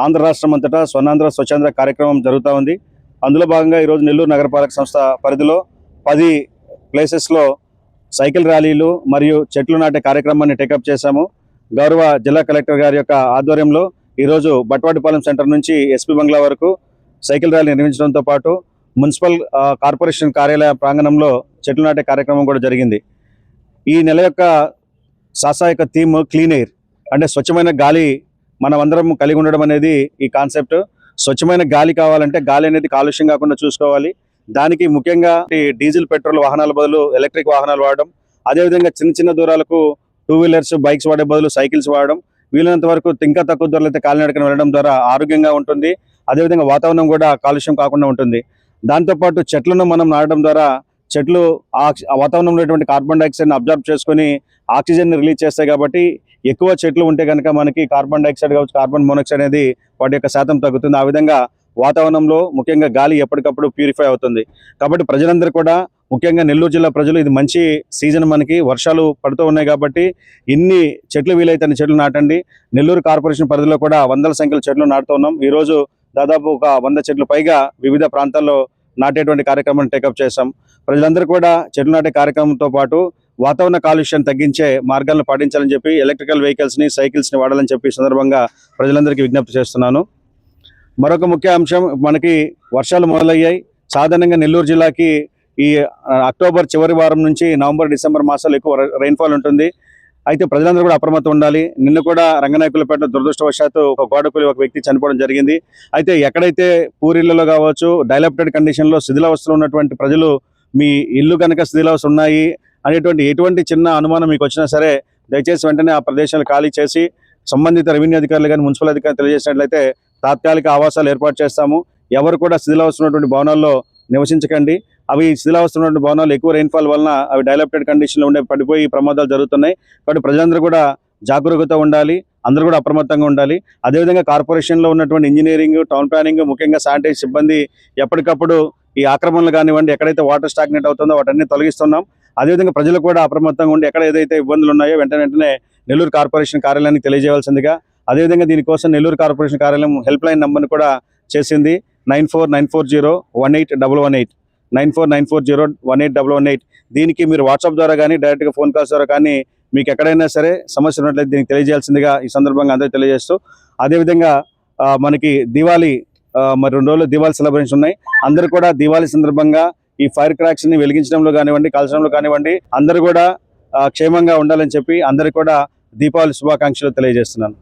ఆంధ్ర రాష్ట్రం అంతటా స్వర్ణాంధ్ర స్వచ్ఛాంధ్ర కార్యక్రమం జరుగుతూ ఉంది. అందులో భాగంగా ఈరోజు నెల్లూరు నగరపాలక సంస్థ పరిధిలో 10 ప్లేసెస్లో సైకిల్ ర్యాలీలు మరియు చెట్లు నాటే కార్యక్రమాన్ని టేకప్ చేశాము. గౌరవ జిల్లా కలెక్టర్ గారి యొక్క ఆధ్వర్యంలో ఈరోజు బట్వాడిపాలెం సెంటర్ నుంచి ఎస్పీ బంగ్లా వరకు సైకిల్ ర్యాలీ నిర్వహించడంతో పాటు మున్సిపల్ కార్పొరేషన్ కార్యాలయ ప్రాంగణంలో చెట్లు నాటే కార్యక్రమం కూడా జరిగింది. ఈ నెల యొక్క సాసా యొక్క థీమ్ క్లీన్ ఎయిర్, అంటే స్వచ్ఛమైన గాలి మనం అందరం కలిగి ఉండడం అనేది ఈ కాన్సెప్ట్. స్వచ్ఛమైన గాలి కావాలంటే గాలి అనేది కాలుష్యం కాకుండా చూసుకోవాలి. దానికి ముఖ్యంగా డీజిల్ పెట్రోల్ వాహనాల బదులు ఎలక్ట్రిక్ వాహనాలు వాడడం, అదేవిధంగా చిన్న చిన్న దూరాలకు 2 వీలర్స్ బైక్స్ వాడే బదులు సైకిల్స్ వాడడం, వీలైనంత వరకు ఇంకా తక్కువ దూరాలు అయితే కాలినడకన వెళ్ళడం ద్వారా ఆరోగ్యంగా ఉంటుంది. అదేవిధంగా వాతావరణం కూడా కాలుష్యం కాకుండా ఉంటుంది. దాంతోపాటు చెట్లను మనం నాటడం ద్వారా చెట్లు ఆ వాతావరణంలో ఉన్నటువంటి కార్బన్ డైఆక్సైడ్ని అబ్జర్వ్ చేసుకొని ఆక్సిజన్ని రిలీజ్ చేస్తాయి. కాబట్టి ఎక్కువ చెట్లు ఉంటే కనుక మనకి కార్బన్ డైఆక్సైడ్ కావచ్చు, కార్బన్ మోనాక్సైడ్ అనేది వాటి యొక్క శాతం తగ్గుతుంది. ఆ విధంగా వాతావరణంలో ముఖ్యంగా గాలి ఎప్పటికప్పుడు ప్యూరిఫై అవుతుంది. కాబట్టి ప్రజలందరూ కూడా, ముఖ్యంగా నెల్లూరు జిల్లా ప్రజలు, ఇది మంచి సీజన్, మనకి వర్షాలు పడుతూ ఉన్నాయి కాబట్టి ఇన్ని చెట్లు వీలైతే అన్ని చెట్లు నాటండి. నెల్లూరు కార్పొరేషన్ పరిధిలో కూడా వందల సంఖ్యలో చెట్లు నాటుతూ ఉన్నాం. ఈరోజు దాదాపు ఒక 100 చెట్లు పైగా వివిధ ప్రాంతాల్లో నాటేటువంటి కార్యక్రమాన్ని టేకప్ చేశాం. ప్రజలందరూ కూడా చెట్లు నాటే కార్యక్రమంతో పాటు వాతావరణ కాలుష్యాన్ని తగ్గించే మార్గాలను పాటించాలని చెప్పి ఎలక్ట్రికల్ వెహికల్స్ని, సైకిల్స్ని వాడాలని చెప్పి సందర్భంగా ప్రజలందరికీ విజ్ఞప్తి చేస్తున్నాను. మరొక ముఖ్య అంశం, మనకి వర్షాలు మొదలయ్యాయి. సాధారణంగా నెల్లూరు జిల్లాకి ఈ అక్టోబర్ చివరి వారం నుంచి నవంబర్, డిసెంబర్ మాసాలు ఎక్కువ రెయిన్ఫాల్ ఉంటుంది. అయితే ప్రజలందరూ కూడా అప్రమత్తం ఉండాలి. నిన్న కూడా రంగనాయకులపేట దురదృష్టవశాత్తు ఒక గోడకూలి ఒక వ్యక్తి చనిపోవడం జరిగింది. అయితే ఎక్కడైతే పూరిళ్లలో కావచ్చు, డైలాప్టెడ్ కండిషన్లో శిథిలావస్థలో ఉన్నటువంటి ప్రజలు, మీ ఇల్లు కనుక శిథిలావస్థ ఉన్నాయి అనేటువంటి ఎటువంటి చిన్న అనుమానం మీకు వచ్చినా సరే దయచేసి వెంటనే ఆ ప్రదేశాలు ఖాళీ చేసి సంబంధిత రెవెన్యూ అధికారులు కానీ, మున్సిపల్ అధికారులు తెలియజేసినట్లయితే తాత్కాలిక ఆవాసాలు ఏర్పాటు చేస్తాము. ఎవరు కూడా శిథిలావస్థ ఉన్నటువంటి భవనాల్లో నివసించకండి. అవి శిథిలావస్థ ఉన్నటువంటి భవనాలు ఎక్కువ రెయిన్ఫాల్ వలన అవి డైలాప్టెడ్ కండిషన్లో ఉండే పడిపోయి ప్రమాదాలు జరుగుతున్నాయి. కాబట్టి ప్రజలందరూ కూడా జాగరూకత ఉండాలి, అందరూ కూడా అప్రమత్తంగా ఉండాలి. అదేవిధంగా కార్పొరేషన్లో ఉన్నటువంటి ఇంజనీరింగ్, టౌన్ ప్లానింగ్, ముఖ్యంగా శానిటరీ సిబ్బంది ఎప్పటికప్పుడు ఈ ఆక్రమణలు కానివ్వండి, ఎక్కడైతే వాటర్ స్టాగ్నేట్ అవుతుందో వాటన్ని తొలగిస్తున్నాం. అదేవిధంగా ప్రజలు కూడా అప్రమత్తంగా ఉండి ఎక్కడ ఏదైతే ఇబ్బందులు ఉన్నాయో వెంటనే నెల్లూరు కార్పొరేషన్ కార్యాలయానికి తెలియజేయవలసిందిగా. అదేవిధంగా దీనికోసం నెల్లూరు కార్పొరేషన్ కార్యాలయం హెల్ప్ లైన్ నంబర్ని కూడా చేసింది 9494018118 9494018118. దీనికి మీరు వాట్సాప్ ద్వారా కానీ, డైరెక్ట్గా ఫోన్ కాల్స్ ద్వారా కానీ మీకు ఎక్కడైనా సరే సమస్య ఉన్నట్లయితే దీనికి తెలియజేయాల్సిందిగా ఈ సందర్భంగా అందరికీ తెలియజేస్తూ, అదేవిధంగా మనకి దివాళీ మరి 2 రోజులు దివాళీ సెలబ్రేషన్ ఉన్నాయి. అందరూ కూడా దివాళీ సందర్భంగా ఈ ఫైర్ క్రాక్స్ని వెలిగించడంలో కానివ్వండి, కాల్చడంలో కానివ్వండి, అందరూ కూడా క్షేమంగా ఉండాలని చెప్పి అందరికీ కూడా దీపావళి శుభాకాంక్షలు తెలియజేస్తున్నాను.